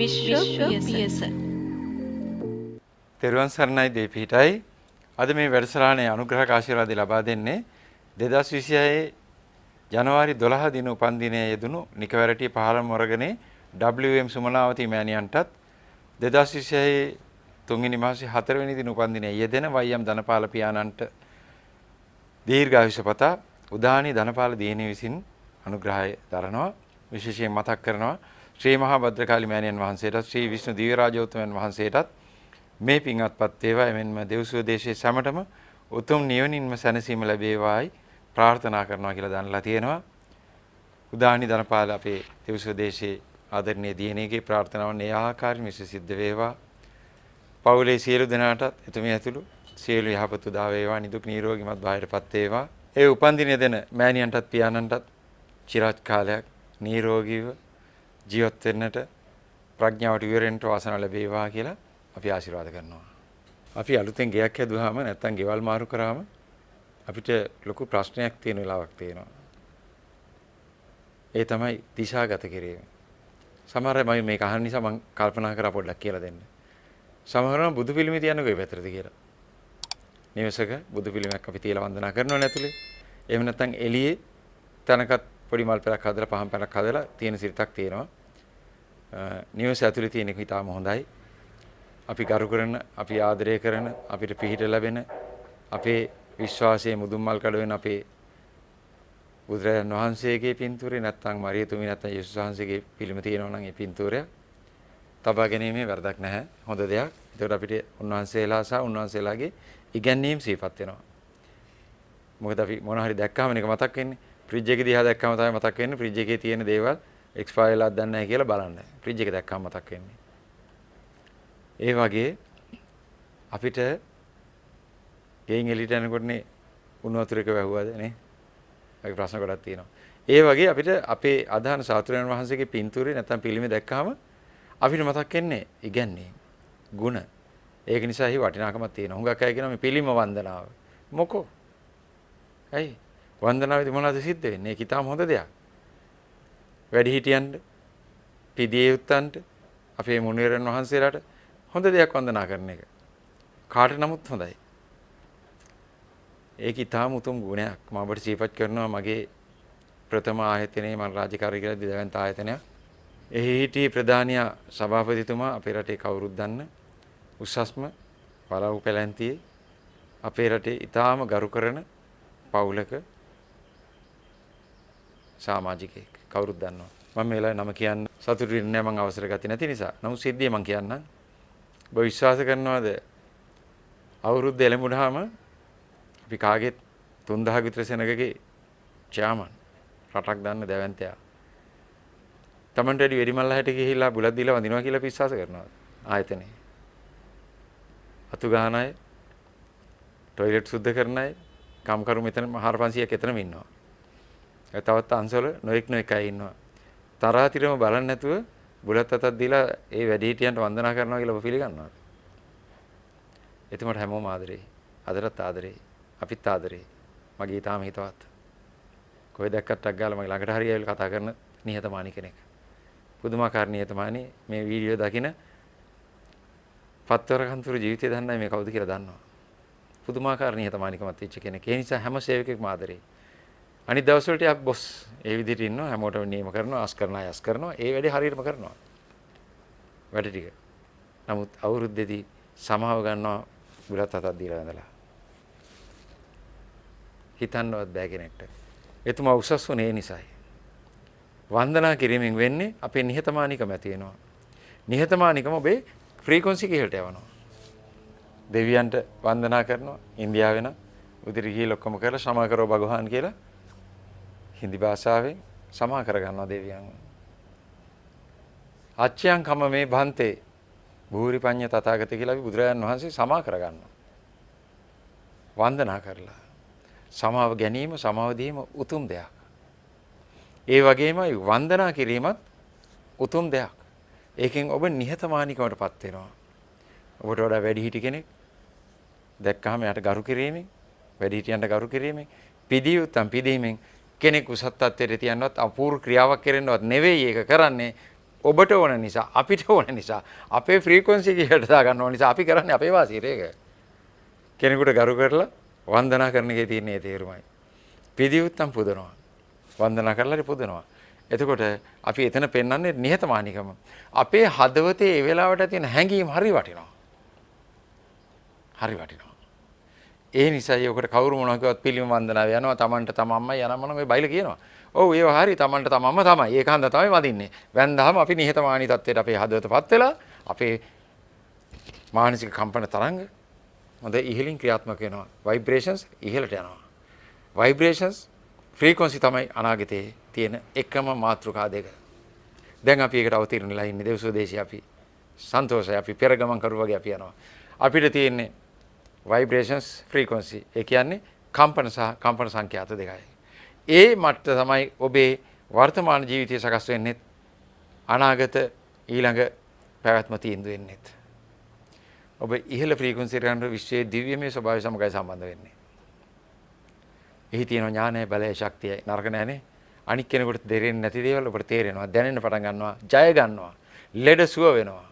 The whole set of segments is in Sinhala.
විශ්ව පියස. තෙරුවන් සරණයි දෙපිටයි. අද මේ වැඩසටහනේ අනුග්‍රහක ආශිර්වාද ලබා දෙන්නේ 2026 ජනවාරි 12 දින උපන්දිනයේ යෙදුණු නිකවැරටි පහළම වර්ගනේ WM සුමනාවති මෑණියන්ටත් 2026 තුන්වෙනි මාසේ 4 වෙනි දින උපන්දිනයේ යෙදෙන YM ධනපාල පියාණන්ට දීර්ඝායුෂ පතා උදානි ධනපාල දිනේ විසින් අනුග්‍රහය දරනවා. විශේෂයෙන් මතක් කරනවා ශ්‍රී මහා භද්‍රකාලි මෑණියන් වහන්සේටත් ශ්‍රී විෂ්ණු දිව්‍යරාජෝත්තමයන් වහන්සේටත් මේ පින්වත්පත් වේවා. එමෙන්ම දෙව්සුව දේශයේ සැමටම උතුම් නිවනින්ම සැනසීම ලැබේවායි ප්‍රාර්ථනා කරනවා කියලා දන්ලා තියෙනවා. උදානි ධනපාල අපේ දෙව්සුව දේශයේ ආදරණීය දියණියගේ ප්‍රාර්ථනාවන් ඒ ආකාරයෙන් විශේෂ සිද්ධ වේවා. පවුලේ සියලු දෙනාටත් එතුමිය ඇතුළු සියලු යහපත් උදා වේවා. නිදුක් නිරෝගීමත් භාවයටපත් වේවා. ඒ උපන්දිනය දෙන මෑණියන්ටත් පියාණන්ටත් චිරාත් කාලයක් නිරෝගීව ජීවත් වෙන්නට ප්‍රඥාවට විවරෙන්ට වාසනාව ලැබේවා කියලා අපි ආශිර්වාද කරනවා. අපි අලුතෙන් ගෙයක් හැදුවාම නැත්තම් ගෙවල් මාරු කරාම අපිට ලොකු ප්‍රශ්නයක් තියෙන වෙලාවක් තියෙනවා. ඒ තමයි දිශාගත කිරීම. සමහර අය මම මේක අහන නිසා මම කල්පනා කරා පොඩ්ඩක් කියලා දෙන්න. සමහරවම බුදු පිළිම තියන්නේ කොයි පැත්තටද කියලා. නිවසක බුදු පිළිමයක් අපි තියලා වන්දනා කරනවනේ ඇතුලේ. එහෙම නැත්නම් එළියේ තනකත් පොඩි මල් පෙරක් හදලා පහන් පෙරක් හදලා තියෙන සිරිතක් තියෙනවා. නිවස ඇතුලේ තියෙන එක ඉතාම හොඳයි. අපි ගරු කරන, අපි ආදරය කරන, අපිට පිහිට ලැබෙන, අපේ විශ්වාසයේ මුදුන් මල් කඩ වෙන අපේ බුදුරජාණන් වහන්සේගේ පින්තූරේ නැත්නම් මරියතුමි නැත්නම් යේසුස් වහන්සේගේ පිළිම තියෙනවා නම් ඒ පින්තූරය තබා ගැනීමේ වරදක් නැහැ. හොඳ දෙයක්. ඒකට අපිට උන්වහන්සේලා සහ උන්වහන්සේලාගේ ඉගැන්වීම් සිහිපත් වෙනවා. මොකද අපි මොන හරි දැක්කම මේක මතක් වෙන්නේ. ෆ්‍රිජ් එක දිහා දැක්කම තමයි මතක් වෙන්නේ ෆ්‍රිජ් එකේ තියෙන දේවල් එක්ස්පයර් වෙලාද දන්නේ නැහැ කියලා බලන්න. ෆ්‍රිජ් එක දැක්කම මතක් වෙන්නේ. ඒ වගේ අපිට ගෙයින් එළියට යනකොටනේ උණු වතුරක වැහුවාද නේ? ඒ ප්‍රශ්න ගොඩක් තියෙනවා. ඒ වගේ අපිට අපේ අදහන සාතුරයන් වහන්සේගේ පින්තූරේ නැත්නම් පිළිමේ දැක්කම අපිට මතක් වෙන්නේ ඉගැන්වීම, ಗುಣ. ඒක නිසා හි වටිනාකමක් තියෙනවා. හුඟක් අය කියනවා මේ පිළිම වන්දනාව. මොකෝ? ඇයි? වන්දනාවේදී මොනවද සිද්ධ වෙන්නේ? ඒක ඊටාම හොඳ දෙයක්. වැඩිහිටියන්ට, පිදියේ යුත්තන්ට, අපේ මුනිවරයන් වහන්සේලාට හොඳ දෙයක් වන්දනා කරන එක. කාට නමුත් හොඳයි. ඒක ඊටාම උතුම් ගුණයක්. මම ඔබට සිහිපත් කරනවා මගේ ප්‍රථම ආයතනයේ මම රාජකාරී කියලා දෙවන්ත ආයතනයක්. එහි හිටි ප්‍රධානියා සභාපතිතුමා අපේ රටේ කවුරුත් දන්න උසස්ම වලව් පැලැන්තියේ අපේ රටේ ඊටාම ගරු කරන පවුලක සමාජිකයෙක් කවුරුත් දන්නවා. මම මේ වෙලාවේ නම කියන්න සතුටු වෙන්නේ නැහැ මම අවසර ගත්තේ නැති නිසා. නමුත් සිද්ධිය මම කියන්නම්. ඔබ විශ්වාස කරනවද අවුරුද්ද එළඹුණාම අපි කාගෙත් 3000 විතර සෙනගගේ චාමන් රටක් දන්න දැවැන්තයා තමන්ට වැඩි වෙරිමල්ලා හැට ගිහිල්ලා බුලත් දීලා වඳිනවා කියලා විශ්වාස කරනවා ආයතනේ. අතු ගහන අය, টয়ලට් සුද්ධ කරන අය, කම්කරු මෙතන 400ක් එතනම ඉන්නවා. ඒ තවත් අංශවල නොඑක් අය ඉන්නවා. තරහතිරම බලන්නේ නැතුව බුලත් අතක් දීලා ඒ වැඩිහිටියන්ට වන්දනා කරනවා කියලා ඔබ පිළිගන්නවා. එතකොට හැමෝම ආදරේ. අදටත් ආදරේ. අපිත් ආදරේ. මගේ ඊටාම හිතවත්. කොයි දැක්කටක් ගාලා මගේ ළඟට හරි ඇවිල්ලා කතා කරන නිහතමානී කෙනෙක්. පුදුමාකාර නිහතමානී මේ වීඩියෝ දකින පත්තර කන්තුරු ජීවිතය දන්නයි මේ කවුද කියලා දන්නවා. පුදුමාකාර නිහතමානීකමත් තියච්ච කෙනෙක්. ඒ නිසා හැම සේවකෙක්ම ආදරේ. අනිත් දවස්වලට යක් බොස් ඒ විදිහට ඉන්නවා හැමෝටම නියම කරනවා අස් කරනවා අයස් කරනවා ඒ වැඩේ හරියටම කරනවා. වැඩ ටික. නමුත් අවුරුද්දේදී සමාව ගන්නවා බුලත් අතක් දීලා වැඳලා. හිතන්නවත් බෑ කෙනෙක්ට. එතුමා උසස් වුණේ ඒ නිසායි. වන්දනා කිරීමෙන් වෙන්නේ අපේ නිහතමානීකම ඇති වෙනවා. නිහතමානීකම ඔබේ ෆ්‍රීකවන්සි එක ඉහළට යවනවා. දෙවියන්ට වන්දනා කරනවා ඉන්දියාවේ නම් උදිරි ගිහිල් ඔක්කොම කරලා සමා කරව භගවාන් කියලා හින්දි භාෂාවෙන් සමා කරගන්නවා දෙවියන්. අච්ඡයන් කම මේ භන්තේ භූරි පඤ්ඤ තථාගත කියලා අපි බුදුරජාණන් වහන්සේ සමා කරගන්නවා. වන්දනා කරලා සමාව ගැනීම සමාව දීම උතුම් දෙයක්. ඒ වගේමයි වන්දනා කිරීමත් උතුම් දෙයක්. ඒකෙන් ඔබ නිහතමානීකමටපත් වෙනවා. ඔබට වඩා වැඩිහිටි කෙනෙක් දැක්කහම යාට ගරු කිරීමෙන් වැඩිහිටියන්ට ගරු කිරීමෙන් පිදීමෙන් කෙනෙක් උසස් තත්ත්වයට තියන්නවත් අපූර්ව ක්‍රියාවක් කරනවත් නෙවෙයි ඒක කරන්නේ ඔබට ඕන නිසා, අපිට ඕන නිසා, අපේ ෆ්‍රීකවන්සි එක ඉහළට දා ගන්න ඕන නිසා අපි කරන්නේ අපේ වාසියට ඒක. කෙනෙකුට ගරු කරලා වන්දනා කරන එකේ තියෙන ඒ තේරුමයි. පිදියුත්තම් පුදනවා. වන්දනා කරලා හරි පුදනවා. එතකොට අපි එතන පෙන්වන්නේ නිහතමානීකම. අපේ හදවතේ ඒ වෙලාවට තියෙන හැඟීම් හරි වටිනවා. හරි වටිනවා. ඒ නිසායි ඔකට කවුරු මොනවා කිව්වත් පිළිම වන්දනාව යනවා. Tamanට තමන්මයි යනම නම් ඔය බයිල කියනවා. ඔව් ඒව හරි Tamanට තමන්ම තමයි. ඒක හන්ද තමයි වදින්නේ. වැන්දාම අපි නිහතමානී තත්ත්වයට අපේ හදවතපත් වෙලා අපේ මානසික කම්පන තරංග හොඳ ඉහළින් ක්‍රියාත්මක වෙනවා. ভাইබ්‍රේෂන්ස් ඉහළට යනවා. ভাইබ්‍රේෂන්ස් ෆ්‍රීකවන්සි තමයි අනාගතයේ තියෙන එකම මාතෘකා දෙක. දැන් අපි ඒකට අවතීර්ණ වෙලා ඉන්නේ දේවසෝදේශී අපි. සන්තෝෂයි අපි පෙර ගමන් කරු වගේ අපි යනවා. අපිට තියෙන්නේ ভাইබ්‍රේෂන්ස් ෆ්‍රීකවන්සි. ඒ කියන්නේ කම්පන සහ කම්පන සංඛ්‍යාත දෙකයි. ඒ මට්ට තමයි ඔබේ වර්තමාන ජීවිතය සකස් වෙන්නේ. අනාගත ඊළඟ පැවැත්ම තීන්දුව වෙන්නේ. ඔබ ඉහළ ෆ්‍රීකවන්සි එකකට විශ්වයේ දිව්‍යමය ස්වභාවය සමගයි සම්බන්ධ වෙන්නේ. එහි තියෙන ඥානය බලය ශක්තියයි නරක නැහනේ. අනික් කෙනෙකුට දෙරෙන්නේ නැති දේවල් ඔබට තේරෙනවා, දැනෙන්න පටන් ගන්නවා, ජය ගන්නවා, ලෙඩ සුව වෙනවා.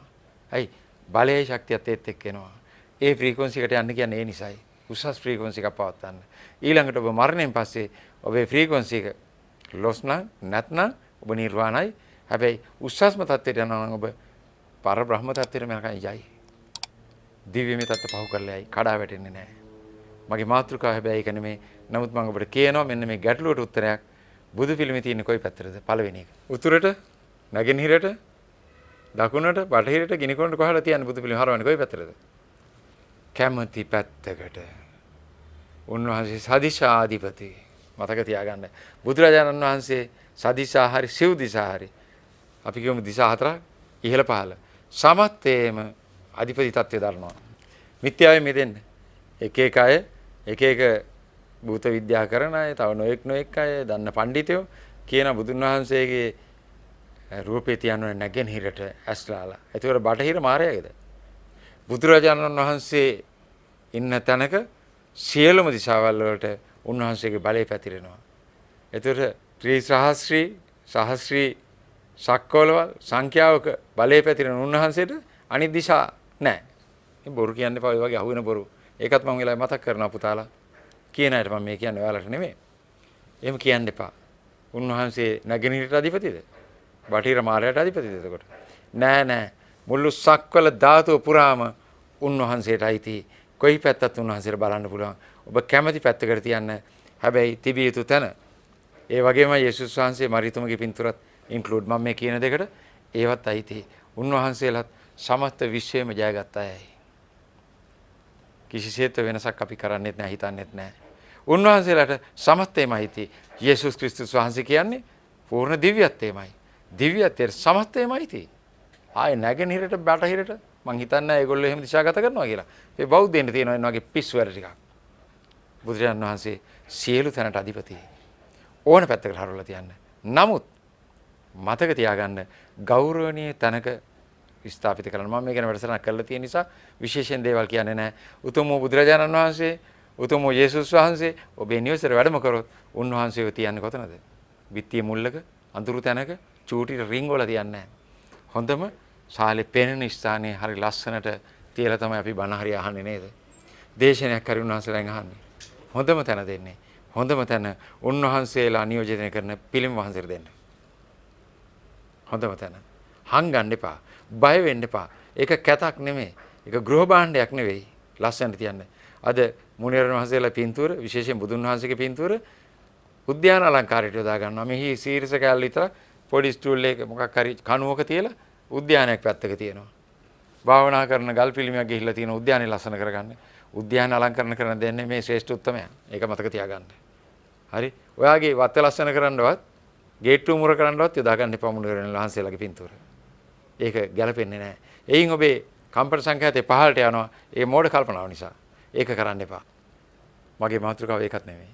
හයි බලය ශක්තියත් ඒත් එක්ක එනවා. ඒ ෆ්‍රීකවන්සි එකට යන්න කියන්නේ ඒ නිසයි. උසස් ෆ්‍රීකවන්සි එකක් පවත්වන්න. ඊළඟට ඔබ මරණයෙන් පස්සේ ඔබේ ෆ්‍රීකවන්සි එක ලොස් නම් නැත්නම් ඔබ නිර්වාණයි. හැබැයි උසස්ම තත්ත්වයට යනවා නම් ඔබ පරබ්‍රහ්ම තත්ත්වයට යනකම් යයි. දිව්‍යමය තත්ත්ව පහු කරලා යයි. කඩා වැටෙන්නේ නැහැ. මගේ මාතෘකාව හැබැයි ඒක නෙමෙයි. නමුත් මම ඔබට කියනවා මෙන්න මේ ගැටලුවට උත්තරයක්. බුදු පිළිමේ තියෙන්නේ කොයි පැත්තටද? පළවෙනි එක. උතුරට, නැගෙනහිරට, දකුණට, බටහිරට, ගිනිකොණ්ඩ කොහාට තියන්නේ බුදු පිළිම හරවන්නේ කොයි පැත්තටද? කැමැති පැත්තකට. උන්වහන්සේ සදිශාධිපති. මතක තියාගන්න. බුදුරජාණන් වහන්සේ සදිශා හරි සිව් දිසා හරි. අපි කියමු දිසා හතරක් ඉහළ පහළ. සමත්තේම අධිපති තත්ත්වය දරනවා. මිත්‍යාවේ මෙදෙන්න. එක අය එක භූත විද්‍යා කරන අය, තව නොඑක් අය, දන්න පඬිතුයෝ කියන බුදුන් වහන්සේගේ රූපේ තියන්නේ නැගෙනහිරට ඇස්ලාලා. ඒතකොට බටහිර මායාවේද? බුදුරජාණන් වහන්සේ ඉන්න තැනක සියලුම දිශාවල් වලට උන්වහන්සේගේ බලය පැතිරෙනවා. ඒතකොට සහස්‍රී සක්කෝලවල් සංඛ්‍යාවක බලය පැතිරෙන උන්වහන්සේට අනිත් දිශා නැහැ. මේ බොරු කියන්න එපා. ඔය වගේ අහුවෙන බොරු. ඒකත් මම වෙලාවෙ මතක් කරනවා පුතාලා. කියන අයට මම මේ කියන්නේ ඔයාලට නෙමෙයි. එහෙම කියන්න එපා. උන්වහන්සේ නැගෙනහිරට අධිපතිද? බටහිර මායාවට අධිපතිද එතකොට? නෑ. මුළු සක්වල ධාතුව පුරාම උන්වහන්සේට අයිති. කොයි පැත්තත් උන්වහන්සේට බලන්න පුළුවන්. ඔබ කැමති පැත්තකට තියන්න. හැබැයි තිබිය යුතු තැන. ඒ වගේම යේසුස් වහන්සේ මරිතුමගේ පින්තූරත් ඉන්ක්ලූඩ් මම මේ කියන දෙකට ඒවත් අයිති. උන්වහන්සේලාත් සමස්ත විශ්වයම ජයගත්ත අයයි. කිසිසේත් වෙනසක් අපි කරන්නේත් නැහැ, හිතන්නේත් නැහැ. උන්වහන්සේලාට සමස්තේම අයිති. යේසුස් ක්‍රිස්තුස් වහන්සේ කියන්නේ පූර්ණ දිව්‍යත්වයමයි. දිව්‍යත්වයේ සමස්තේම අයිති. ආයේ නැගෙනහිරට බටහිරට මං හිතන්නේ ඒගොල්ලෝ එහෙම දිශාගත කරනවා කියලා. ඒ බෞද්ධයන්ට තියෙන ඒ වගේ පිස්සු වැඩ ටිකක්. බුදුරජාණන් වහන්සේ සියලු තැනට අධිපති. ඕන පැත්තකට හරවලා තියන්න. නමුත් මතක තියාගන්න ගෞරවනීය තැනක ස්ථාපිත කරන්න. මම මේ ගැන වැඩසටහනක් කරලා තියෙන නිසා විශේෂයෙන් දේවල් කියන්නේ නැහැ. උතුම් බුදුරජාණන් වහන්සේ, උතුම් යේසුස් වහන්සේ ඔබේ නිවසේට වැඩම කරොත් උන්වහන්සේව තියන්නේ කොතනද? බිත්තිය මුල්ලක, අඳුරු තැනක, චූටි රින්ග් වල තියන්නේ නැහැ. හොඳම ශාලේ පෙනෙන ස්ථානයේ හරි ලස්සනට තියලා තමයි අපි බණ හරි අහන්නේ නේද? දේශනයක් හරි උන්වහන්සේලාගෙන් අහන්නේ. හොඳම තැන දෙන්නේ. හොඳම තැන උන්වහන්සේලා නියෝජනය කරන පිළිම වහන්සේට දෙන්න. හොඳම තැන. හංගන්න එපා. බය වෙන්න එපා. ඒක කැතක් නෙමෙයි. ඒක ගෘහ භාණ්ඩයක් නෙවෙයි. ලස්සනට තියන්න. අද මුනිවරණ වහන්සේලා පින්තූර, විශේෂයෙන් බුදුන් වහන්සේගේ පින්තූර උද්‍යාන අලංකාරයට යොදා ගන්නවා. මෙහි සීරස කැලේ විතර පොඩි ස්ටූල් එක මොකක් හරි කණුවක තියලා උද්‍යානයක් පැත්තක තියෙනවා. භාවනා කරන ගල් පිළිමයක් ගිහිල්ලා තියෙන උද්‍යානය ලස්සන කරගන්න. උද්‍යාන අලංකරණ කරන දෙන්නේ මේ ශ්‍රේෂ්ඨ උත්තමයා. ඒක මතක තියාගන්න. හරි. ඔයාගේ වත්ත ලස්සන කරන්නවත්, ගේට්ටු මුර කරන්නවත් යොදා ගන්න එපා මුනිවරණ වහන්සේලාගේ පින්තූර. ඒක ගැලපෙන්නේ නැහැ. එයින් ඔබේ කම්පන සංඛ්‍යාතේ පහළට යනවා. ඒ මෝඩ කල්පනාව නිසා. ඒක කරන්න එපා. මගේ මාතෘකාව ඒකත් නෙමෙයි.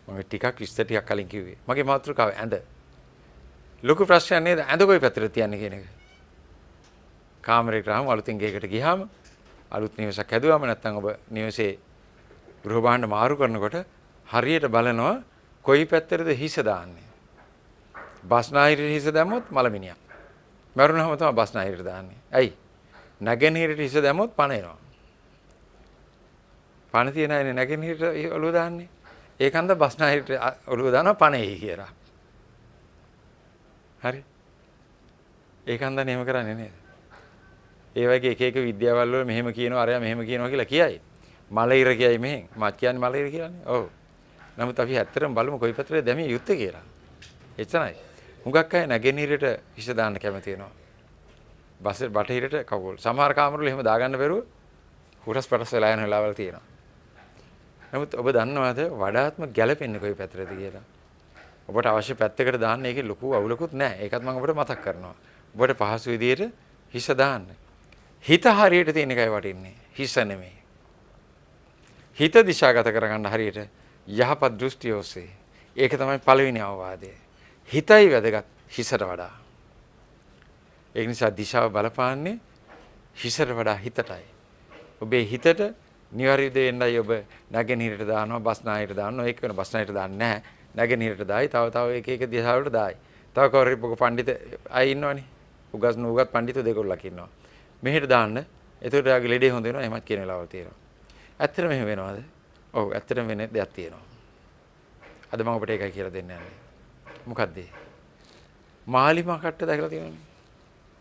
මම ටිකක් විස්තර ටිකක් කලින් කිව්වේ. මගේ මාතෘකාව ඇඳ. ලොකු ප්‍රශ්නයක් නේද? ඇඳ කොයි පැත්තට තියන්නේ කියන එක. කාමරේකට ආවම අලුතින් ගෙයකට ගියාම අලුත් නිවසක් හැදුවාම නැත්නම් ඔබ නිවසේ ගෘහ භාණ්ඩ මාරු කරනකොට හරියට බලනවා කොයි පැත්තටද හිස දාන්නේ. බස්නාහිරේ හිස දැම්මොත් මලමිනියක්. මරුණාම තමයි බස්නාහිරට දාන්නේ. ඇයි? නැගෙනහිරට හිස දැම්මොත් පණ එනවා. පණ තියන අයනේ නැගෙනහිරට ඔළුව දාන්නේ. ඒකන්ද බස්නාහිරට ඔළුව දානවා පණ එයි කියලා. හරි. ඒකන්ද නියම කරන්නේ නේද? ඒ වගේ එක එක විද්‍යාවල් වල මෙහෙම කියනවා අරයා මෙහෙම කියනවා කියලා කියයි. මලයිර කියයි මෙහෙන්. මාත් කියන්නේ මලයිර කියලානේ. ඔව්. නමුත් අපි ඇත්තටම බලමු කොයි පැත්තටද දැමිය යුත්තේ කියලා. එච්චරයි. හුඟක් අය නැගෙනහිරට හිස දාන්න කැමති වෙනවා. බටහිරට කකුල්. සමහර කාමරවල එහෙම දාගන්න බැරුව හුරස් පටස් වෙලා යන වෙලාවල් තියෙනවා. නමුත් ඔබ දන්නවද වඩාත්ම ගැළපෙන්නේ කොයි පැත්තටද කියලා? ඔබට අවශ්‍ය පැත්තකට දාන්න ඒකේ ලොකු අවුලකුත් නැහැ. ඒකත් මම ඔබට මතක් කරනවා. ඔබට පහසු විදියට හිස දාන්න. හිත හරියට තියෙන එකයි වටින්නේ. හිස නෙමෙයි. හිත දිශාගත කරගන්න හරියට යහපත් දෘෂ්ටිය ඔස්සේ. ඒක තමයි පළවෙනි අවවාදය. හිතයි වැදගත් හිසට වඩා. ඒ නිසා දිශාව බලපාන්නේ හිසට වඩා හිතටයි. ඔබේ හිතට නිවැරදි දෙන්නයි ඔබ නැගෙනහිරට දානවා බස්නාහිරට දානවා. ඒක වෙන බස්නාහිරට දාන්නේ නැහැ. නැගෙනහිරට දායි. තව එක එක දිශාවලට දායි. තව කවුරු පොක පඬිත අය ඉන්නවනේ. උගස් නුගත් පඬිතු දෙකොල්ලක් ඉන්නවා. මෙහෙට දාන්න. එතකොට යාගේ ලෙඩේ හොඳ වෙනවා. එහෙමත් කියන වෙලාවල් තියෙනවා. ඇත්තටම මෙහෙම වෙනවද? ඔව් ඇත්තටම වෙන දෙයක් තියෙනවා. අද මම ඔබට ඒකයි කියලා දෙන්න යන්නේ. මොකද්ද? මාලිමා කට්ට දැකලා තියෙනවනේ.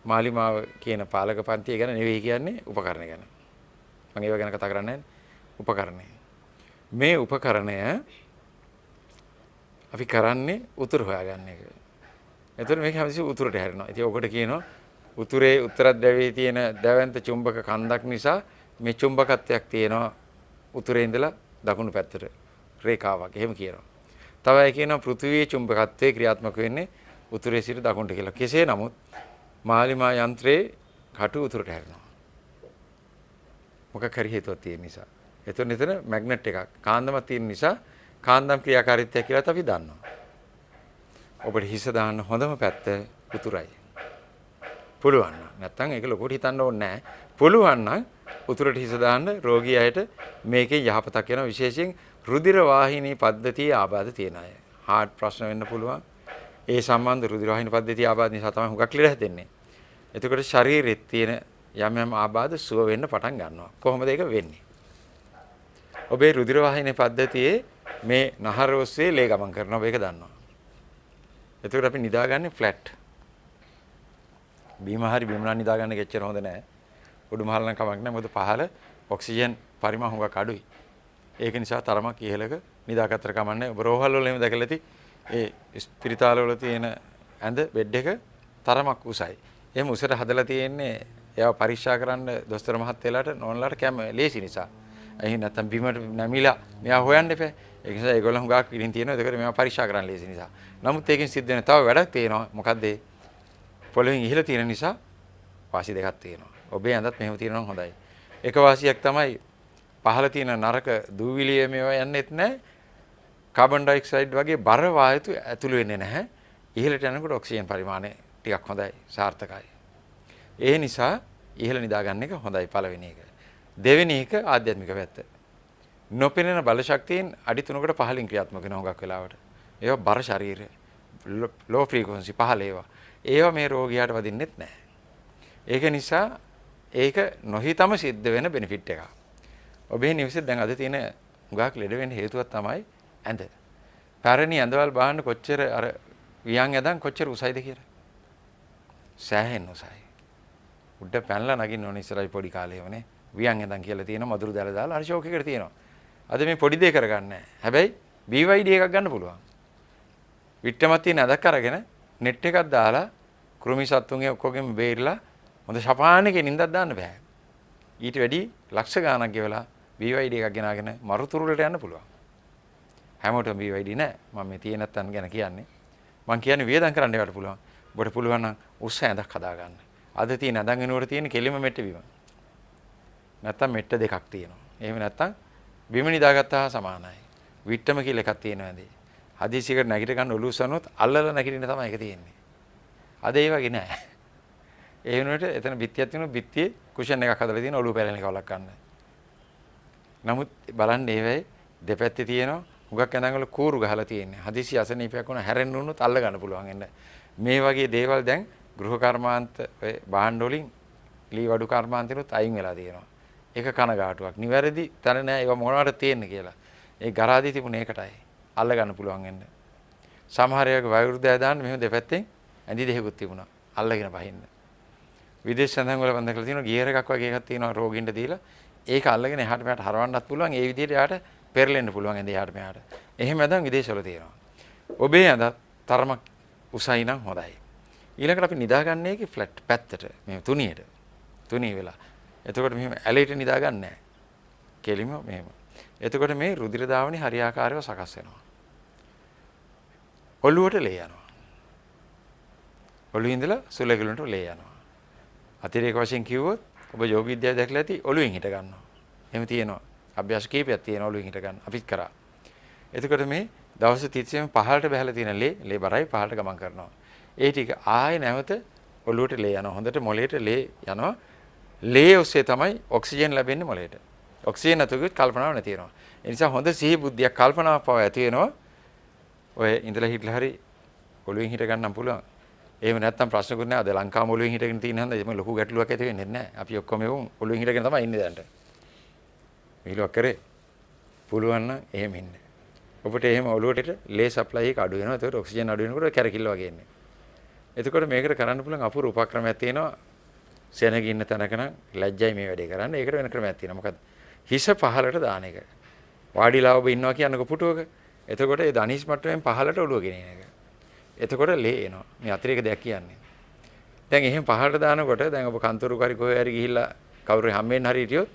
මාලිමාව කියන පාලක පන්තිය ගැන නෙවෙයි කියන්නේ උපකරණ ගැන. මම ඒව ගැන කතා කරන්නේ උපකරණය. මේ උපකරණය අපි කරන්නේ උතුර හොයාගන්න එක. එතකොට මේක හැමතිස්සෙම උතුරට හැරෙනවා. ඉතින් ඔකට කියනවා උතුරේ උත්තරද්‍රවයේ තියෙන දැවැන්ත චුම්බක කන්දක් නිසා මේ චුම්බකත්වයක් තියෙනවා උතුරේ ඉඳලා දකුණු පැත්තට රේඛාවක්. එහෙම කියනවා. තව අය කියනවා පෘථිවියේ චුම්බකත්වයේ ක්‍රියාත්මක වෙන්නේ උතුරේ සිට දකුණට කියලා. කෙසේ නමුත් මාලිමා යන්ත්‍රයේ කටු උතුරට හැරෙනවා. මොකක් හරි හේතුවක් තියෙන නිසා. එතන මැග්නට් එකක් කාන්දමක් තියෙන නිසා කාන්දම් ක්‍රියාකාරීත්වය කියලා අපි දන්නවා. ඔබට හිස දාන්න හොඳම පැත්ත උතුරයි. පුළුවන් නම් නැත්තම් ඒක ලොකුට හිතන්න ඕනේ නැහැ. පුළුවන් නම් උතුරට හිස දාන්න රෝගී අයට මේකේ යහපතක් වෙන විශේෂයෙන් රුධිර වාහිනී පද්ධතියේ ආබාධ තියෙන අය. හાર્ට් ප්‍රශ්න වෙන්න පුළුවන්. ඒ සම්බන්ධ රුධිර වාහිනී පද්ධතියේ ආබාධ නිසා තමයි හුඟක් ලෙඩ හැදෙන්නේ. එතකොට ශරීරෙත් තියෙන යම් යම් ආබාධ සුව වෙන්න පටන් ගන්නවා. කොහොමද ඒක වෙන්නේ? ඔබේ රුධිර වාහිනී පද්ධතියේ මේ නහර ඔස්සේ ලේ ගමන් කරනවා. මේක දන්නවා. එතකොට අපි නිදාගන්නේ ෆ්ලැට්. බීම හරි බීම නම් නිදාගන්න කෙච්චර හොඳ නැහැ. උඩු මහල නම් කමක් නැහැ. මොකද පහළ ඔක්සිජන් පරිමාණ හුඟක් අඩුයි. ඒක නිසා තරමක් ඉහළක නිදාගත්තර කමන්නේ. ඔබ රෝහල් වල එහෙම දැකලා ඇති. ඒ ස්පිරිතාල වල තියෙන ඇඳ බෙඩ් එක තරමක් උසයි. එහෙම උසට හදලා තියෙන්නේ ඒවා පරීක්ෂා කරන්න දොස්තර මහත්තයලාට නෝනලාට කැම ලේසි නිසා. එහි නැත්තම් බීමට නැමිලා මෙයා හොයන්න එපා. ඒ නිසා ඒගොල්ලෝ හුඟක් පිළින් තියෙනවා. ඒකට මේවා පරීක්ෂා කරන්න ලේසි නිසා. නමුත් ඒකෙන් සිද්ධ වෙන තව වැඩක් තියෙනවා. මොකද්ද ඒ? පොළොවෙන් ඉහළ තියෙන නිසා වාසි දෙකක් තියෙනවා. ඔබේ ඇඳත් මෙහෙම තියෙනවා හොඳයි. එක වාසියක් තමයි පහළ තියෙන නරක දූවිලිය මේවා යන්නෙත් නැහැ. කාබන් ඩයොක්සයිඩ් වගේ බර වායු ඇතුළු වෙන්නේ නැහැ. ඉහළට යනකොට ඔක්සිජන් පරිමාණය ටිකක් හොඳයි සාර්ථකයි. ඒ නිසා ඉහළ නිදා ගන්න එක හොඳයි පළවෙනි එක. දෙවෙනි එක ආධ්‍යාත්මික පැත්ත. නොපෙනෙන බල ශක්තියෙන් අඩි 3කට පහළින් ක්‍රියාත්මක වෙන හුඟක් වෙලාවට. ඒවා බර ශරීරය ලෝ ෆ්‍රීකවන්සි පහළ ඒවා මේ රෝගියාට වදින්නෙත් නැහැ. ඒක නිසා ඒක නොහිතම සිද්ධ වෙන බෙනිෆිට් එකක්. ඔබේ නිවසේ දැන් අද තියෙන හුඟක් ලෙඩ වෙන්න හේතුවක් තමයි ඇඳ. පැරණි ඇඳවල් බලන්න කොච්චර අර වියන් ඇඳන් කොච්චර උසයිද කියලා. සෑහෙන උසයි. උඩ පැනලා නගින්න ඕනේ ඉස්සරයි පොඩි කාලේමනේ. වියන් ඇඳන් කියලා තියෙන මදුරු දැල දාලා අර ෂෝක් එකට තියෙනවා. අද මේ පොඩි දෙයක් කරගන්නේ නැහැ. හැබැයි BYD එකක් ගන්න පුළුවන්. විට්ටමත් තියෙන ඇඳක් අරගෙන net එකක් දාලා කෘමි සත්තුන්ගේ ඔක්කොගෙම බේරිලා හොඳ ෂපානකේ නිින්දක් දාන්න බෑ. ඊට වැඩි ලක්ෂ ගාණක් ගෙවලා BYD එකක් ගෙනාගෙන මරුතුරුලට යන්න පුළුවන්. හැමෝටම BYD නෑ. මම මේ තියෙන නැත්තන් ගැන කියන්නේ. මම කියන්නේ වියදම් කරන්න ඒවට පුළුවන්. ඔබට පුළුවන් නම් උස්ස ඇඳක් හදා ගන්න. අද තියෙන ඇඳන් වෙනුවට තියෙන කෙලිම මෙට්ට බිම. නැත්තම් මෙට්ට දෙකක් තියෙනවා. එහෙම නැත්තම් බිම නිදාගත්තා සමානයි. විට්ටම කියලා එකක් තියෙනවා ඇඳේ. හදිසියකට නැගිට ගන්න ඔලුව සනොත් අල්ලලා නැගිටින්න තමයි ඒක තියෙන්නේ. අද ඒ වගේ නෑ. ඒ වෙනුවට එතන බිත්තියක් තියෙනවා බිත්තියේ කුෂන් එකක් හදලා තියෙන ඔලුව පැලෙන එක වලක් ගන්න. නමුත් බලන්න ඒ වෙයි දෙපැත්තේ තියෙනවා හුඟක් ඇඳන් වල කූරු ගහලා තියෙන්නේ. හදිසි අසනීපයක් වුණා හැරෙන්න උනොත් අල්ල ගන්න පුළුවන් එන්න. මේ වගේ දේවල් දැන් ගෘහ කර්මාන්ත භාණ්ඩ වලින් ලී වඩු කර්මාන්තිනුත් අයින් වෙලා තියෙනවා. ඒක කනගාටුවක්. නිවැරදි තැන නෑ ඒවා මොනවට තියෙන්නේ කියලා. ඒ ගරාදී තිබුණේ ඒකටයි. අල්ල ගන්න පුළුවන් වෙන්න. සමහර අයගේ වෛරුද්ධය දාන්න මෙහෙම දෙපැත්තෙන් ඇඳි දෙකකුත් තිබුණා. අල්ලගෙන බහින්න. විදේශ සඳහන් වල බඳ කරලා තියෙනවා ගියර් එකක් වගේ එකක් තියෙනවා රෝගීන්ට දීලා. ඒක අල්ලගෙන එහාට මෙහාට හරවන්නත් පුළුවන්. ඒ විදිහට යාට පෙරලෙන්න පුළුවන් ඇඳි එහාට මෙහාට. එහෙම නැදන් විදේශවල තියෙනවා. ඔබේ ඇඳ තරමක් උසයි නම් හොඳයි. ඊළඟට අපි නිදාගන්නේ ඒකේ ෆ්ලැට් පැත්තට මෙහෙම තුනියට. තුනී වෙලා. එතකොට මෙහෙම ඇලේට නිදාගන්නේ නැහැ. කෙලිම මෙහෙම. එතකොට මේ රුධිර ධාවනි හරියාකාරව සකස් වෙනවා. ඔළුවට ලේ යනවා. ඔළුවේ ඉඳලා සුලගලුන්ට ලේ යනවා. අතිරේක වශයෙන් කිව්වොත් ඔබ යෝග විද්‍යාව දැකලා ඇති ඔළුවෙන් හිට ගන්නවා. එහෙම තියෙනවා. අභ්‍යාස කීපයක් තියෙනවා ඔළුවෙන් හිට ගන්න. අපිත් කරා. එතකොට මේ දවස් 30ෙම පහළට බහලා තියෙන ලේ බරයි පහළට ගමන් කරනවා. ඒ ටික ආයෙ නැවත ඔළුවට ලේ යනවා. හොඳට මොළයට ලේ යනවා. ලේ ඔස්සේ තමයි ඔක්සිජන් ලැබෙන්නේ මොළයට. ඔක්සිජන් නැතුව කල්පනාවක් නැති වෙනවා. ඒ නිසා හොඳ සිහි බුද්ධියක් කල්පනාවක් පව ඇති වෙනවා. ඔය ඉඳලා හිටලා හරි ඔළුවෙන් හිට ගන්නම් පුළුවන්. එහෙම නැත්නම් ප්‍රශ්නකුත් නෑ. අද ලංකාවම ඔළුවෙන් හිටගෙන තියෙන හන්ද එතන ලොකු ගැටලුවක් ඇති වෙන්නේ නැහැ. අපි ඔක්කොම ඔළුවෙන් හිටගෙන තමයි ඉන්නේ දැන්ට. මිලුවක් කරේ. පුළුවන් නම් එහෙම ඉන්න. ඔබට එහෙම ඔළුවට ලේ සප්ලයි එක අඩු වෙනවා. ඒකට ඔක්සිජන් අඩු වෙනකොට කැරකිල්ල වගේ එන්නේ. එතකොට මේකට කරන්න පුළුවන් අපූර්ව උපක්‍රමයක් තියෙනවා. සෙනග ඉන්න තැනක නම් ලැජ්ජයි මේ වැඩේ කරන්න. ඒකට වෙන ක්‍රමයක් තියෙනවා. මොකද හිස පහළට දාන එක. වාඩිලා ඔබ ඉන්නවා කියන්නකො පුටුවක. එතකොට ඒ ධනිස් මට්ටමෙන් පහළට ඔළුව ගෙනියන එක. එතකොට ලේ එනවා. මේ අතිරේක දෙයක් කියන්නේ. දැන් එහෙම පහළට දානකොට දැන් ඔබ කන්තරු කරි කොහේ හරි ගිහිල්ලා කවුරු හැම්මෙන් හරි හිටියොත්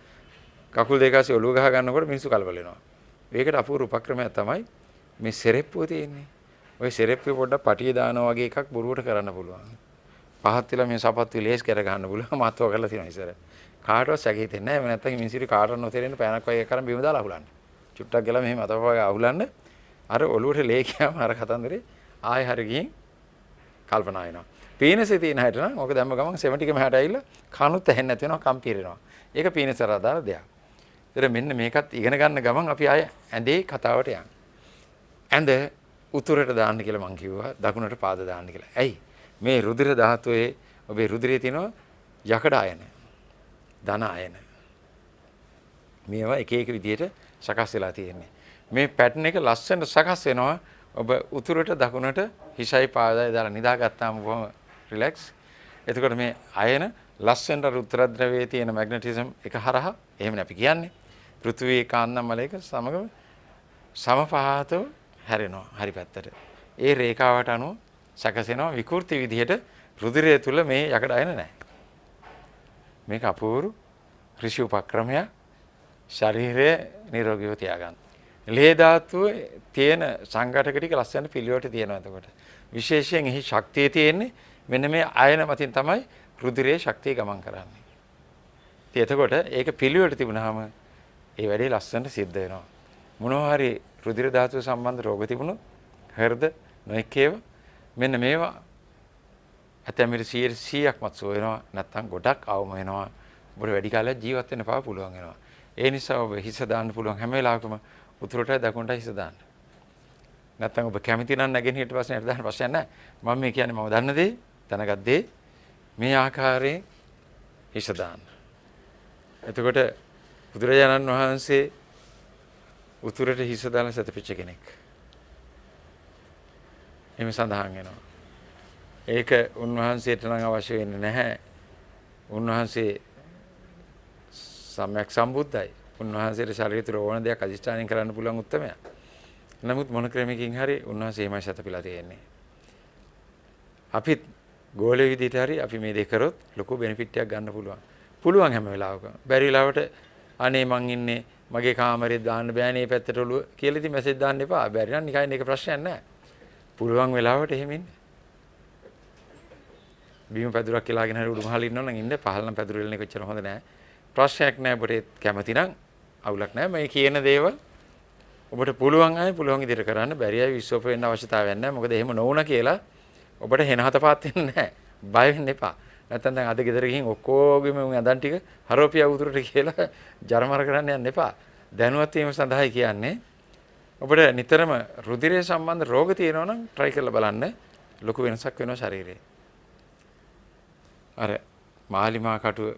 කකුල් දෙක අස්සේ ඔළුව ගහ ගන්නකොට මිනිස්සු කලබල වෙනවා. ඒකට අපූර්ව උපක්‍රමයක් තමයි මේ සෙරෙප්පුව තියෙන්නේ. ওই සෙරෙප්පුවේ පොඩ්ඩක් පටිය දානවා වගේ එකක් බොරුවට කරන්න පුළුවන්. පහත් වෙලා මේ සපත්තු ලේස් කර ගන්න පුළුවන්. මාත්ව කරලා තියෙනවා ඉස්සර. කාටවත් සැකහිතෙන්නේ නැහැ. එහෙම නැත්නම් මිනිස්සුරි කාටවත් නොතේරෙන්න පෑනක් වගේ කරන් බිම දාලා අහුලන්න. චුට්ටක් ගලා මෙහෙම අතපය අහුලන්න. අර ඔළුවට ලේ කියම අර කතන්දරේ ආයෙ හරි ගිහින් කල්පනා වෙනවා. පීනසේ තියෙන හැට නම් ඕක දැම්ම ගමන් සෙමටිකම හැට ඇවිල්ලා කනුත් ඇහෙන්නේ නැති වෙනවා කම්පිරෙනවා. ඒක පීනසට අදාළ දෙයක්. ඒතර මෙන්න මේකත් ඉගෙන ගන්න ගමන් අපි ආයෙ ඇඳේ කතාවට යන්න. ඇඳ උතුරට දාන්න කියලා මං කිව්වා දකුණට පාද දාන්න කියලා. ඇයි? මේ රුධිර ධාතුවේ ඔබේ රුධිරයේ තියෙනවා යකඩ අයන, ධන අයන. මේවා එක එක විදිහට සකස් වෙලා තියෙන්නේ. මේ පැටර්න් එක ලස්සනට සකස් වෙනවා. ඔබ උතුරට දකුණට හිසයි පාදයි දාලා නිදාගත්තාම බොහොම රිලැක්ස්. එතකොට මේ අයන ලස්සනට රුධිර ද්‍රවයේ තියෙන මැග්නටිසම් එක හරහා එහෙමනේ අපි කියන්නේ. පෘථිවි කාන්දම් වල එක සමගම සමපාතව හැරෙනවා හරි පැත්තට. ඒ රේඛාවට අනුව සකසෙනවා විකෘති විදිහට රුධිරය තුල මේ යකඩ අයන නැහැ. මේක අපූර්ව ඍෂි උපක්‍රමයක් ශරීරය නිරෝගීව තියාගන්න. ලේ ධාතුවේ තියෙන සංඝටක ටික ලස්සන පිළිවෙලට තියෙනවා එතකොට. විශේෂයෙන් එහි ශක්තිය තියෙන්නේ මෙන්න මේ අයන මතින් තමයි රුධිරයේ ශක්තිය ගමන් කරන්නේ. ඉතින් එතකොට ඒක පිළිවෙලට තිබුණාම ඒ වැඩේ ලස්සනට සිද්ධ වෙනවා. මොනවා හරි රුධිර ධාතුව සම්බන්ධ රෝග තිබුණොත් හෘද නොඑක ඒවා මෙන්න මේවා ඇතැම්මිට 100%ක්ම සුව වෙනවා. නැත්නම් ගොඩක් අවම වෙනවා. ඔබට වැඩි කාලයක් ජීවත් වෙන්න පාව පුළුවන් වෙනවා. ඒ නිසා ඔබ හිස දාන්න පුළුවන් හැම වෙලාවකම උතුරට දකුණට හිස දාන්න. නැත්නම් ඔබ කැමති නම් නැගෙන හිට පස්සේ නේද දාන්න ප්‍රශ්නයක් නැහැ. මම මේ කියන්නේ මම දන්න දේ, දැනගත් දේ මේ ආකාරයෙන් හිස දාන්න. එතකොට බුදුරජාණන් වහන්සේ උතුරට හිස දාලා සතපිච්ච කෙනෙක්. එimhe සඳහන් වෙනවා. ඒක උන්වහන්සේට නම් අවශ්‍ය වෙන්නේ නැහැ. උන්වහන්සේ සම්‍යක් සම්බුද්ධයි. උන්වහන්සේට ශරීරය තුළ ඕන දෙයක් අධිෂ්ඨානයෙන් කරන්න පුළුවන් උත්තරමයක්. නමුත් මොන ක්‍රමයකින් හරි උන්වහන්සේ එහෙමයි සතපිලා තියෙන්නේ. අපිත් ගෝලෙ විදිහට හරි අපි මේ දෙක කරොත් ලොකු බෙනිෆිට් එකක් ගන්න පුළුවන්. පුළුවන් හැම වෙලාවකම. බැරි වෙලාවට අනේ මං ඉන්නේ මගේ කාමරේ දාන්න බෑනේ මේ පැත්තට ඔළුව කියලා ඉතින් මැසේජ් දාන්න එපා. බැරි නම් නිකන් ඒක ප්‍රශ්නයක් නැහැ. පුළුවන් වෙලාවට එහෙම ඉන්න. බීම පැදුරක් කියලාගෙන හරි උඩුමහල ඉන්නවනම් ඉන්න. පහළ නම් පැදුර වෙලන එක එච්චර හොඳ නැහැ. ප්‍රශ්නයක් නැහැ. ඔබට කැමති නම් අවුලක් නැහැ. මේ කියන දේවල් ඔබට පුළුවන් අය පුළුවන් විදිහට කරන්න. බැරි අය විශ්වාස වෙන්න අවශ්‍යතාවයක් නැහැ. මොකද එහෙම නොවුණා කියලා ඔබට හෙනහතපත් වෙන්නේ නැහැ. බය වෙන්න එපා. නැත්නම් දැන් අද ගෙදර ගිහින් ඔක්කොගෙම උන් අදන් ටික හරෝපියා උතුරට කියලා ජරමර කරන්න යන්න එපා. දැනුවත් වීම සඳහායි කියන්නේ. ඔබට නිතරම රුධිරය සම්බන්ධ රෝග තියෙනවා නම් try කරලා බලන්න. ලොකු වෙනසක් වෙනවා ශරීරේ. අර මාලිමා කටුව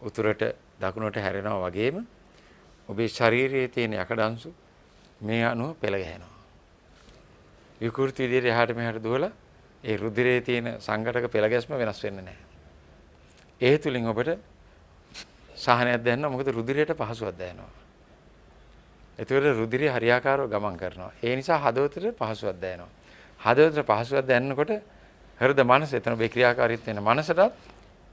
උතුරට දකුණට හැරෙනවා වගේම ඔබේ ශරීරයේ තියෙන යකඩ අංශු මේ අනුව පෙළ ගැහෙනවා. විකෘති විදිහට එහාට මෙහාට දුවලා ඒ රුධිරයේ තියෙන සංඝටක පෙළ ගැස්ම වෙනස් වෙන්නේ නැහැ. ඒ තුලින් ඔබට සහනයක් දැනෙනවා. මොකද රුධිරයට පහසුවක් දැනෙනවා. ඒතකොට රුධිරය හරියාකාරව ගමන් කරනවා. ඒ නිසා හදවතට පහසුවක් දැනෙනවා. හදවතට පහසුවක් දැනෙනකොට හෘද මනස එතන ඔබේ ක්‍රියාකාරීත්වය වෙන මනසට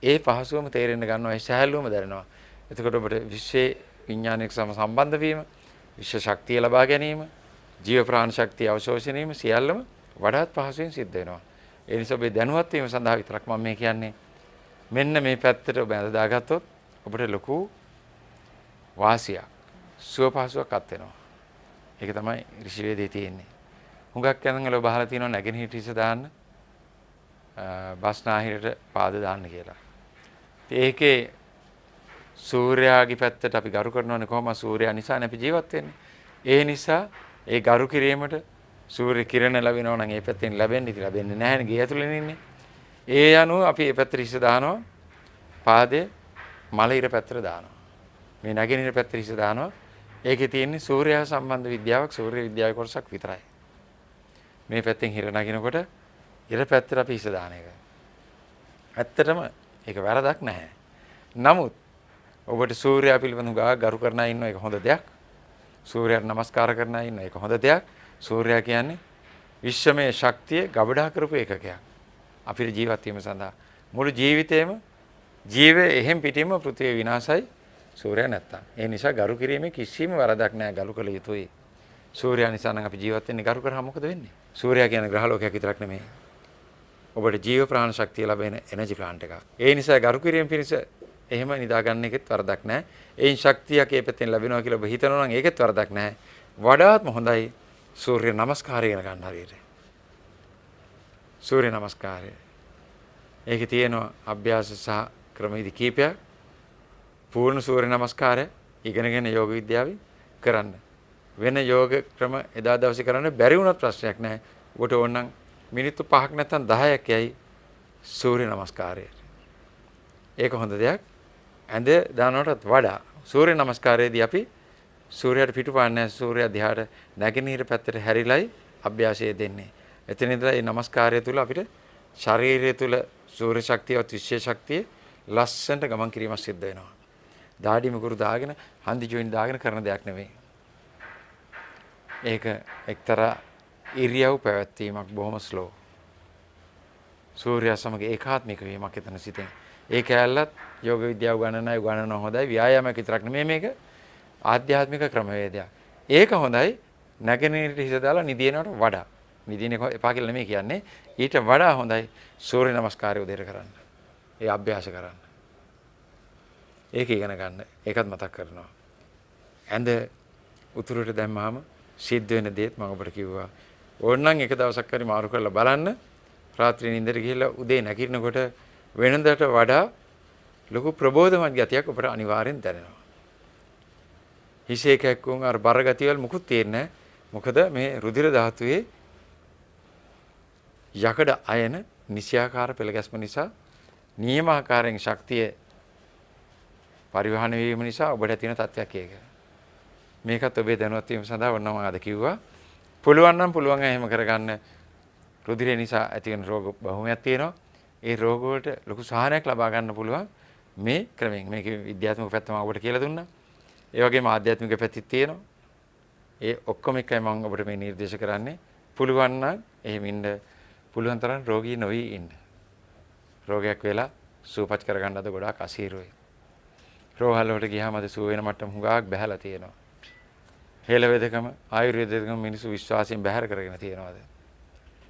ඒ පහසුවම තේරෙන්න ගන්නවා. ඒ සහැල්ලුවම දැනෙනවා. එතකොට ඔබට විශ්වයේ විඥානයක සම්බන්ධ වීම, විශ්ව ශක්තිය ලබා ගැනීම, ජීව ප්‍රාණ ශක්තිය අවශෝෂණය වීම සියල්ලම වඩාත් පහසුවෙන් සිද්ධ වෙනවා. ඒ නිසා ඔබේ දැනුවත් වීම සඳහා විතරක් මම මේ කියන්නේ. මෙන්න මේ පැත්තට ඔබ ඇඳ දාගත්තොත් ඔබට ලොකු වාසියක්, සුව පහසුවක් අත් වෙනවා. ඒක තමයි ඍෂි වේදේ තියෙන්නේ. හුඟක් යනවල ඔබ අහලා තියෙනවා නැගෙනහිර හිස දාන්න, බස්නාහිරට පාද දාන්න කියලා. ඒකේ සූර්යාගේ පැත්තට අපි ගරු කරනවනේ කොහොමද? සූර්යා නිසානේ අපි ජීවත් වෙන්නේ. ඒ නිසා ඒ ගරු කිරීමට සූර්ය කිරණ ලැබෙනවා නම් ඒ පැත්තෙන් ලැබෙන්නේ ඉතින් ලැබෙන්නේ නැහැනේ ගේ ඇතුළේ ඉන්නේ. ඒ අනුව අපි මේ පැත්තට හිස දානවා. පාදයේ මලහිර පැත්තට දානවා. මේ නැගෙනහිර පැත්තට හිස දානවා. ඒකේ තියෙන්නේ සූර්යයා සම්බන්ධ විද්‍යාවක්, සූර්ය විද්‍යාවේ කොටසක් විතරයි. මේ පැත්තෙන් හිර නගිනකොට ඉර පැත්තට අපි හිස දාන එක. ඇත්තටම ඒක වැරදක් නැහැ. නමුත් ඔබට සූර්යයා පිළිබඳව ගරු කරන අය ඉන්නවා ඒක හොඳ දෙයක්. සූර්යයාට නමස්කාර කරන අය ඉන්නවා ඒක හොඳ දෙයක්. සූර්යයා කියන්නේ විශ්වමය ශක්තිය ගබඩා කරපු එකකයක්. අපිට ජීවත් වීම සඳහා මුළු ජීවිතේම ජීවය එහෙම් පිටින්ම පෘථිවිය විනාශයි සූර්යයා නැත්තම්. ඒ නිසා ගරු කිරීමේ කිසිම වරදක් නැහැ. ගරු කළ යුතුයි. සූර්යයා නිසා නම් අපි ජීවත් වෙන්නේ. ගරු කරාම මොකද වෙන්නේ? සූර්යයා කියන්නේ ග්‍රහ ලෝකයක් විතරක් නෙමෙයි. ඔබට ජීව ප්‍රාණ ශක්තිය ලැබෙන එනර්ජි ප්ලාන්ට් එකක්. ඒ නිසා ගරු කිරීම පිණිස එහෙම නිදා ගන්න එකෙත් වරදක් නැහැ. ඒන් ශක්තියක් ඒ පැත්තෙන් ලැබෙනවා කියලා ඔබ හිතනවා නම් ඒකෙත් වරදක් නැහැ. වඩාත්ම හොඳයි සූර්ය නමස්කාරය කරන ගන්න හරියට. සූර්ය නමස්කාරය. ඒකේ තියෙනවා අභ්‍යාස සහ ක්‍රම විදි කීපයක්. පූර්ණ සූර්ය නමස්කාරය ඉගෙනගෙන යෝග විද්‍යාවේ කරන්න. වෙන යෝග ක්‍රම එදා දවසේ කරන්න බැරි වුණත් ප්‍රශ්නයක් නැහැ. ඔබට ඕනනම් මිනිත්තු 5ක් නැත්නම් 10ක් යයි සූර්ය නමස්කාරය. ඒක හොඳ දෙයක්. ඇඳ දානවටත් වඩා සූර්ය නමස්කාරයේදී අපි සූර්යයාට පිටුපාන්නේ සූර්යයා දිහාට නැගෙනහිර පැත්තට හැරිලයි අභ්‍යාසය දෙන්නේ. එතන ඉඳලා මේ නමස්කාරය තුල අපිට ශරීරය තුල සූර්ය ශක්තියවත් විශ්ව ශක්තිය ලස්සනට ගමන් කිරීමක් සිද්ධ වෙනවා. දාඩි මුගුරු දාගෙන හන්දි ජොයින් දාගෙන කරන දෙයක් නෙවෙයි. ඒක එක්තරා ඉරියව් පැවැත්වීමක් බොහොම ස්ලෝ. සූර්යයා සමග ඒකාත්මික වීමක් එතන සිටින්. ඒ කැලලත් යෝග විද්‍යාව ගණනන හොඳයි. ව්‍යායාමයක් විතරක් නෙමෙයි මේක. ආධ්‍යාත්මික ක්‍රමවේදයක්. ඒක හොඳයි. නැගෙනහිරට හිත දාලා නිදිනවට වඩා. නිදින එක එපා කියලා නෙමෙයි කියන්නේ. ඊට වඩා හොඳයි සූර්ය නමස්කාරය උදේට කරන්න. ඒ අභ්‍යාස කරන්න. ඒක ඉගෙන ගන්න. ඒකත් මතක් කරනවා. ඇඳ උතුරට දැම්මාම සිද්ධ වෙන දේත් මම ඔබට කිව්වා. ඕනනම් එක දවසක් හරි මාරු කරලා බලන්න. රාත්‍රියේ නිින්දට ගිහිල්ලා උදේ නැගිටිනකොට වෙනදට වඩා ලොකු ප්‍රබෝධමත් ගතියක් ඔබට අනිවාර්යෙන් දැනෙනවා. හිසේ කැක්කුම් අර බර ගතියවල මුකුත් තේරෙන්නේ නැහැ. මොකද මේ රුධිර ධාතුවේ යකඩ අයන නිසියාකාර පෙළ ගැස්ම නිසා නියමාකාරයෙන් ශක්තිය පරිවහන වීම නිසා ඔබට තියෙන තත්ත්වයක් ඒක. මේකත් ඔබේ දැනුවත් වීම සඳහා වුණා මම අද කිව්වා. පුළුවන් නම් පුළුවන් එහෙම කරගන්න. රුධිරය නිසා ඇති වෙන රෝග බහුමයක් තියෙනවා. ඒ රෝග වලට ලොකු සහනයක් ලබා ගන්න පුළුවන් මේ ක්‍රමයෙන්. මේකේ විද්‍යාත්මක පැත්ත මම ඔබට කියලා දුන්නා. ඒ වගේම ආධ්‍යාත්මික පැත්තත් තියෙනවා. ඒ ඔක්කොම එකයි මම ඔබට මේ නිර්දේශ කරන්නේ. පුළුවන් නම් එහෙම ඉන්න පුළුවන් තරම් රෝගී නොවි ඉන්න. රෝගයක් වෙලා සුවපත් කරගන්න අද ගොඩාක් අසීරුයි. රෝහල් වලට ගියාම අද සුව වෙන මට්ටම හුඟක් බහැලා තියෙනවා. හේල වේදකම ආයුර්වේදකම මිනිස්සු විශ්වාසයෙන් බැහැර කරගෙන තියෙනවාද?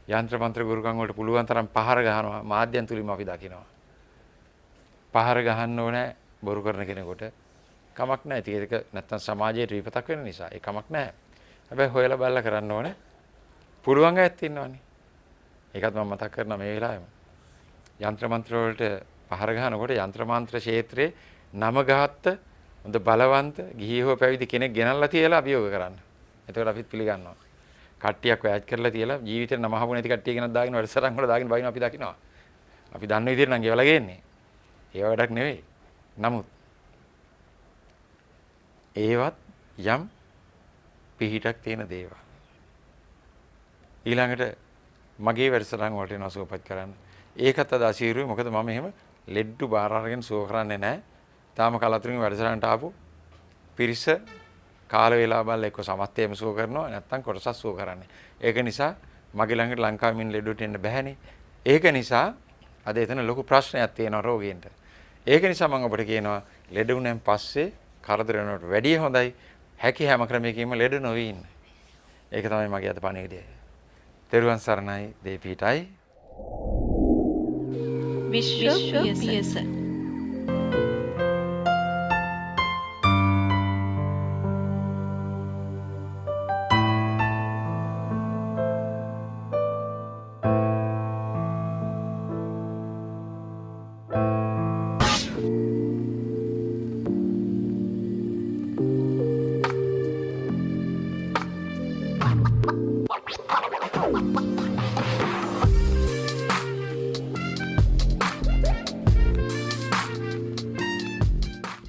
යంత్ర මන්ත්‍ර ගුරුකම් වලට පුළුවන් තරම් පහර ගහනවා. මාධ්‍යයන් තුලින්ම අපි දකිනවා. පහර ගහන්න ඕනේ බොරු කරන කෙනෙකුට. කමක් නැහැ. ඒක නැත්තම් සමාජයට විපතක් වෙන නිසා. ඒ කමක් නැහැ. හැබැයි හොයලා බලලා කරන්න ඕනේ. පුළුවන් අයත් ඉන්නවනේ. ඒකත් මම මතක් කරනවා මේ වෙලාවෙම. යంత్ర මන්ත්‍ර වලට පහර ගහනකොට යంత్ర මන්ත්‍ර ක්ෂේත්‍රයේ නම ගහත්ත හොඳ බලවන්ත ගිහි හෝ පැවිදි කෙනෙක් ගෙනල්ලා තියලා අභියෝග කරන්න. එතකොට අපිත් පිළිගන්නවා. කට්ටියක් වැයත් කරලා තියලා ජීවිතේ නම අහපු නැති කට්ටිය ගෙනත් දාගෙන වැඩසටහන් වල දාගෙන බයිනවා අපි දකිනවා. අපි දන්න විදිහට නම් ගෙවලා ගේන්නේ. ඒව වැඩක් නෙවෙයි. නමුත් ඒවත් යම් පිහිටක් තියෙන දේවල්. ඊළඟට මගේ වැඩසටහන් වලට එනවා සුවපත් කරන්න. ඒකත් අද අසීරුයි. මොකද මම එහෙම ලෙඩ්ඩු බාර අරගෙන සුව කරන්නේ නැහැ. තාම කලතුරින් වැඩසටහනට ආපු පිරිස කාල වේලා බලලා එක්ක සමස්තයම සුව කරනවා නැත්නම් කොටසක් සුව කරන්නේ. ඒක නිසා මගේ ළඟට ලංකාවේ ඉන්න ලෙඩුට එන්න බෑනේ. ඒක නිසා අද එතන ලොකු ප්‍රශ්නයක් තියෙනවා රෝගීන්ට. ඒක නිසා මම ඔබට කියනවා ලෙඩ වුණෙන් පස්සේ කරදර වෙනවට වැඩිය හොඳයි හැකි හැම ක්‍රමයකින්ම ලෙඩ නොවී ඉන්න. ඒක තමයි මගේ අද පණිවිඩය. තෙරුවන් සරණයි දීපීටයි විශ්ව පියස